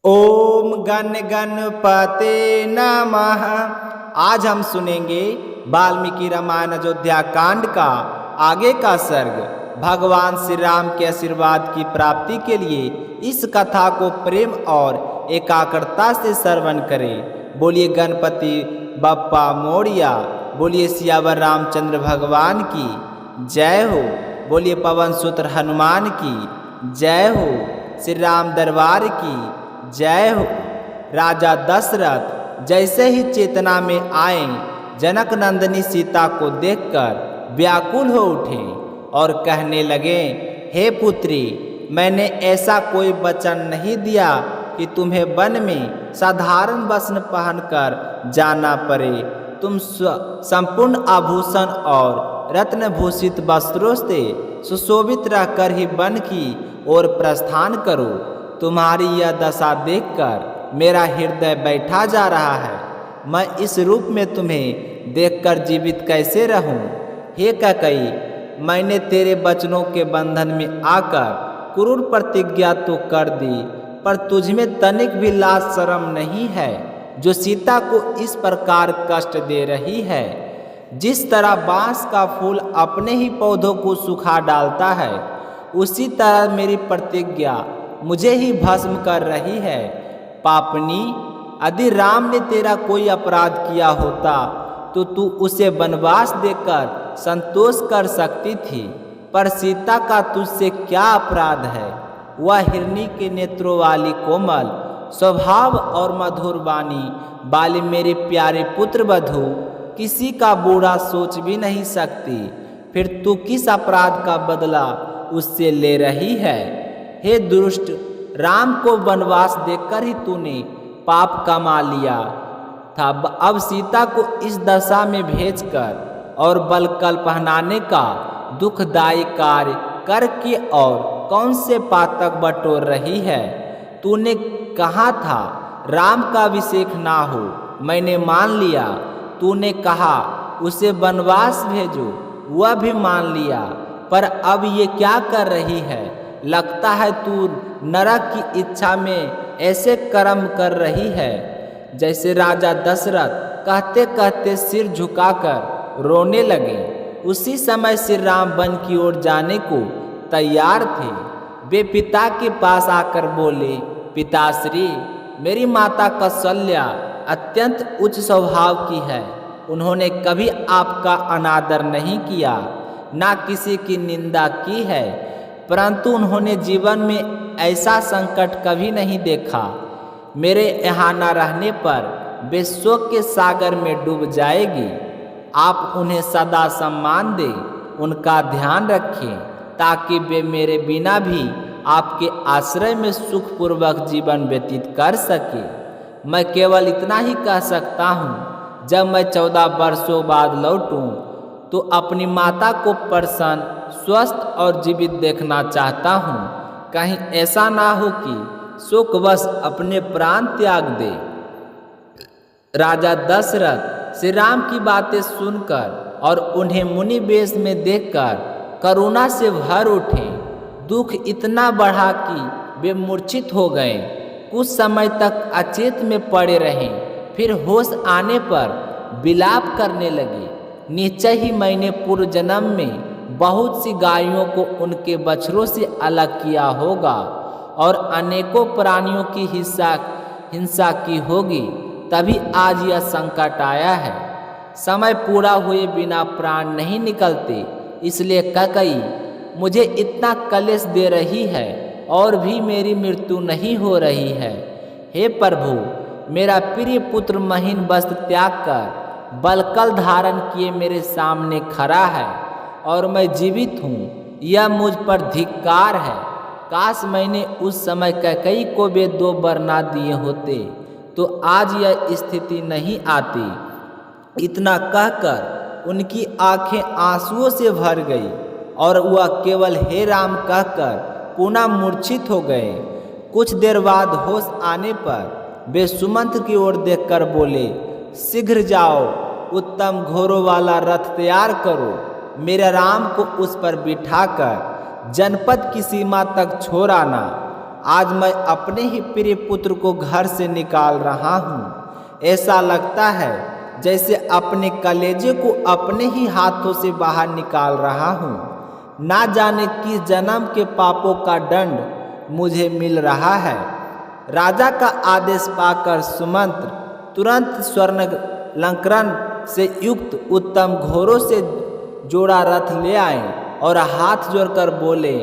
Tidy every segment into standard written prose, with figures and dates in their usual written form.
ओम गण गणपते नमः। आज हम सुनेंगे वाल्मीकि रामायण अयोध्या कांड का आगे का सर्ग। भगवान श्री राम के आशीर्वाद की प्राप्ति के लिए इस कथा को प्रेम और एकाग्रता से श्रवण करें। बोलिए गणपति बप्पा मोरिया, बोलिए सियावर रामचंद्र भगवान की जय हो, बोलिए पवन सुत्र हनुमान की जय हो, श्री राम दरबार की जय हो। राजा दशरथ जैसे ही चेतना में आए, जनक नंदिनी सीता को देखकर व्याकुल हो उठे और कहने लगे, हे पुत्री, मैंने ऐसा कोई वचन नहीं दिया कि तुम्हें वन में साधारण वस्त्र पहनकर जाना पड़े। तुम संपूर्ण आभूषण और रत्नभूषित वस्त्रों से सुशोभित रहकर ही वन की ओर प्रस्थान करो। तुम्हारी यह दशा देखकर मेरा हृदय बैठा जा रहा है। मैं इस रूप में तुम्हें देखकर जीवित कैसे रहूं? हे कैकेयी, मैंने तेरे वचनों के बंधन में आकर क्रूर प्रतिज्ञा तो कर दी, पर तुझमें तनिक भी लाज शर्म नहीं है जो सीता को इस प्रकार कष्ट दे रही है। जिस तरह बांस का फूल अपने ही पौधों को सुखा डालता है, उसी तरह मेरी प्रतिज्ञा मुझे ही भस्म कर रही है। पापनी, यदि राम ने तेरा कोई अपराध किया होता तो तू उसे वनवास देकर संतोष कर सकती थी, पर सीता का तुझसे क्या अपराध है? वह हिरनी के नेत्रों वाली कोमल स्वभाव और मधुर वाणी वाली मेरे प्यारे पुत्र वधू किसी का बुरा सोच भी नहीं सकती, फिर तू किस अपराध का बदला उससे ले रही है? हे दुष्ट, राम को वनवास देकर ही तूने पाप कमा लिया था। अब सीता को इस दशा में भेजकर और बलकल पहनाने का दुखदायी कार्य करके और कौन से पातक बटोर रही है? तूने कहा था राम का अभिषेक ना हो, मैंने मान लिया। तूने कहा उसे वनवास भेजो, वह भी मान लिया, पर अब ये क्या कर रही है? लगता है तू नरक की इच्छा में ऐसे कर्म कर रही है। जैसे राजा दशरथ कहते कहते सिर झुकाकर रोने लगे। उसी समय श्री राम वन की ओर जाने को तैयार थे। वे पिता के पास आकर बोले, पिताश्री, मेरी माता कौसल्या अत्यंत उच्च स्वभाव की है। उन्होंने कभी आपका अनादर नहीं किया, ना किसी की निंदा की है, परंतु उन्होंने जीवन में ऐसा संकट कभी नहीं देखा। मेरे यहाँ न रहने पर वे शोक के सागर में डूब जाएगी। आप उन्हें सदा सम्मान दें, उनका ध्यान रखें, ताकि वे मेरे बिना भी आपके आश्रय में सुखपूर्वक जीवन व्यतीत कर सके। मैं केवल इतना ही कह सकता हूँ, जब मैं 14 वर्षों बाद लौटूं तो अपनी माता को प्रसन्न, स्वस्थ और जीवित देखना चाहता हूँ। कहीं ऐसा ना हो कि शोकवश अपने प्राण त्याग दे। राजा दशरथ श्री राम की बातें सुनकर और उन्हें मुनि वेश में देखकर करुणा से भर उठे। दुख इतना बढ़ा कि वे मूर्छित हो गए। कुछ समय तक अचेत में पड़े रहे, फिर होश आने पर विलाप करने लगे। निश्चय ही मैंने पूर्व जन्म में बहुत सी गायों को उनके बछड़ों से अलग किया होगा और अनेकों प्राणियों की हिंसा की होगी, तभी आज यह संकट आया है। समय पूरा हुए बिना प्राण नहीं निकलते, इसलिए कैकेयी मुझे इतना कलेश दे रही है और भी मेरी मृत्यु नहीं हो रही है। हे प्रभु, मेरा प्रिय पुत्र महीन वस्त्र त्याग कर बलकल धारण किए मेरे सामने खड़ा है और मैं जीवित हूँ, यह मुझ पर धिक्कार है। काश मैंने उस समय कैकेयी को वे 2 वर ना दिए होते तो आज यह स्थिति नहीं आती। इतना कहकर उनकी आंखें आंसुओं से भर गई और वह केवल हे राम कहकर पुनः मूर्छित हो गए। कुछ देर बाद होश आने पर वे सुमंत की ओर देखकर बोले, शीघ्र जाओ, उत्तम घोड़ों वाला रथ तैयार करो, मेरे राम को उस पर बिठाकर जनपद की सीमा तक छोड़ आना। आज मैं अपने ही प्रिय पुत्र को घर से निकाल रहा हूँ। ऐसा लगता है जैसे अपने कलेजे को अपने ही हाथों से बाहर निकाल रहा हूँ। ना जाने किस जन्म के पापों का दंड मुझे मिल रहा है। राजा का आदेश पाकर सुमंत्र तुरंत स्वर्ण लंकरण से युक्त उत्तम घोड़ों से जोड़ा रथ ले आए और हाथ जोड़कर बोले,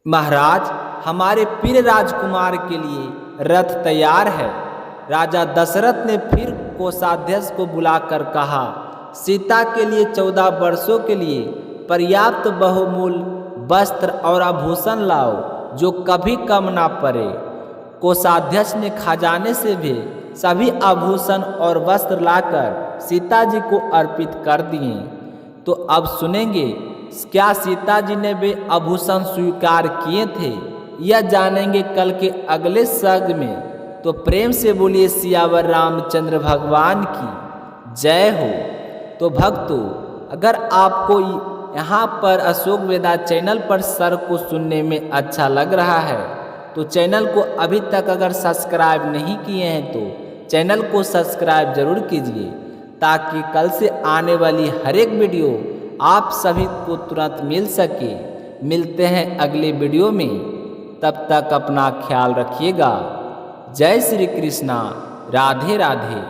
महाराज, हमारे प्रिय राजकुमार के लिए रथ तैयार है। राजा दशरथ ने फिर कोषाध्यक्ष को बुलाकर कहा, सीता के लिए 14 वर्षों के लिए पर्याप्त बहुमूल्य वस्त्र और आभूषण लाओ जो कभी कम ना पड़े। कोषाध्यक्ष ने खजाने से भी सभी आभूषण और वस्त्र लाकर सीता जी को अर्पित कर दिए। तो अब सुनेंगे क्या सीता जी ने वे आभूषण स्वीकार किए थे, यह जानेंगे कल के अगले सर्ग में। तो प्रेम से बोलिए सियावर रामचंद्र भगवान की जय हो। तो भक्तों, अगर आपको यहाँ पर अशोक वेदा चैनल पर सर्ग को सुनने में अच्छा लग रहा है तो चैनल को अभी तक अगर सब्सक्राइब नहीं किए हैं तो चैनल को सब्सक्राइब जरूर कीजिए, ताकि कल से आने वाली हर एक वीडियो आप सभी को तुरंत मिल सके। मिलते हैं अगले वीडियो में, तब तक अपना ख्याल रखिएगा। जय श्री कृष्णा, राधे राधे।